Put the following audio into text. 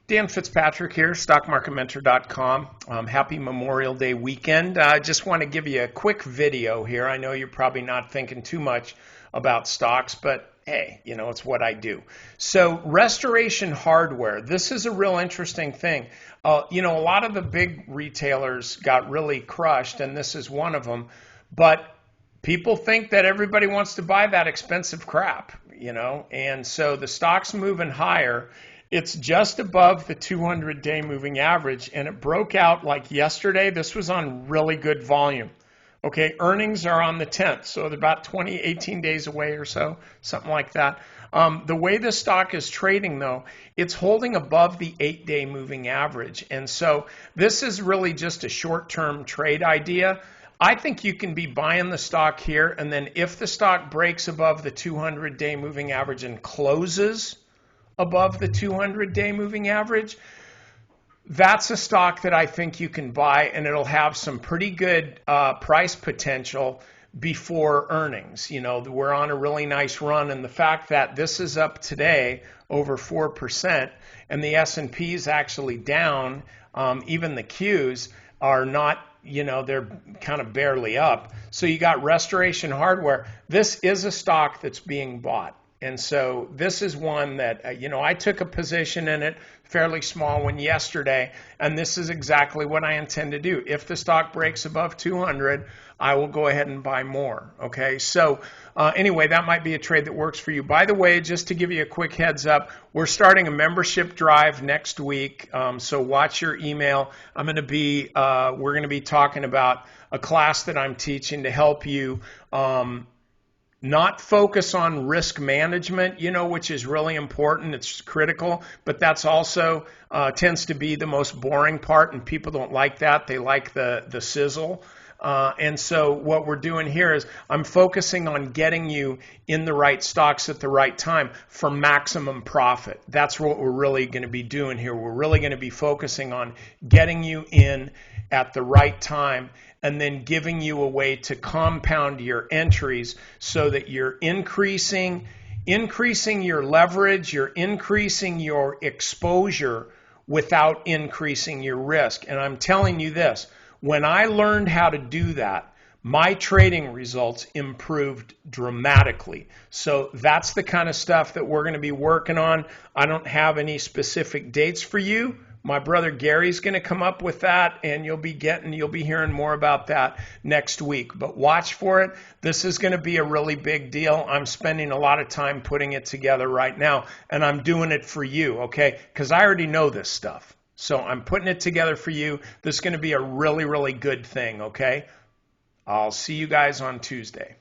Dan Fitzpatrick here, stockmarketmentor.com. Happy Memorial Day weekend. I just want to give you a quick video here. I know you're probably not thinking too much about stocks, but hey, it's what I do. So Restoration Hardware, this is a real interesting thing. A lot of the big retailers got really crushed, and this is one of them, but people think that everybody wants to buy that expensive crap, and so the stock's moving higher. It's just above the 200-day moving average, and it broke out like yesterday. This was on really good volume. Okay, earnings are on the 10th, so they're about 18 days away or so, something like that. The way the stock is trading, though, it's holding above the 8-day moving average, and so this is really just a short-term trade idea. I think you can be buying the stock here, and then if the stock breaks above the 200-day moving average and closes above the 200-day moving average, that's a stock that I think you can buy, and it'll have some pretty good price potential before earnings. We're on a really nice run, and the fact that this is up today over 4% and the S&P is actually down, even the Qs are not, they're kind of barely up. So you got Restoration Hardware. This is a stock that's being bought. And so this is one that, I took a position in it, fairly small one yesterday, and this is exactly what I intend to do. If the stock breaks above 200, I will go ahead and buy more. Okay, so anyway, that might be a trade that works for you. By the way, just to give you a quick heads up, we're starting a membership drive next week, so watch your email. We're going to be talking about a class that I'm teaching to help you not focus on risk management, which is really important. It's critical, but that's also tends to be the most boring part, and people don't like that. They like the sizzle. And so what we're doing here is I'm focusing on getting you in the right stocks at the right time for maximum profit. That's what we're really going to be doing here. We're really going to be focusing on getting you in at the right time and then giving you a way to compound your entries so that you're increasing your leverage, you're increasing your exposure without increasing your risk. And I'm telling you this, when I learned how to do that, my trading results improved dramatically. So that's the kind of stuff that we're going to be working on. I don't have any specific dates for you. My brother Gary's going to come up with that, and you'll be hearing more about that next week. But watch for it. This is going to be a really big deal. I'm spending a lot of time putting it together right now, and I'm doing it for you, okay? Because I already know this stuff. So I'm putting it together for you. This is going to be a really, really good thing, okay? I'll see you guys on Tuesday.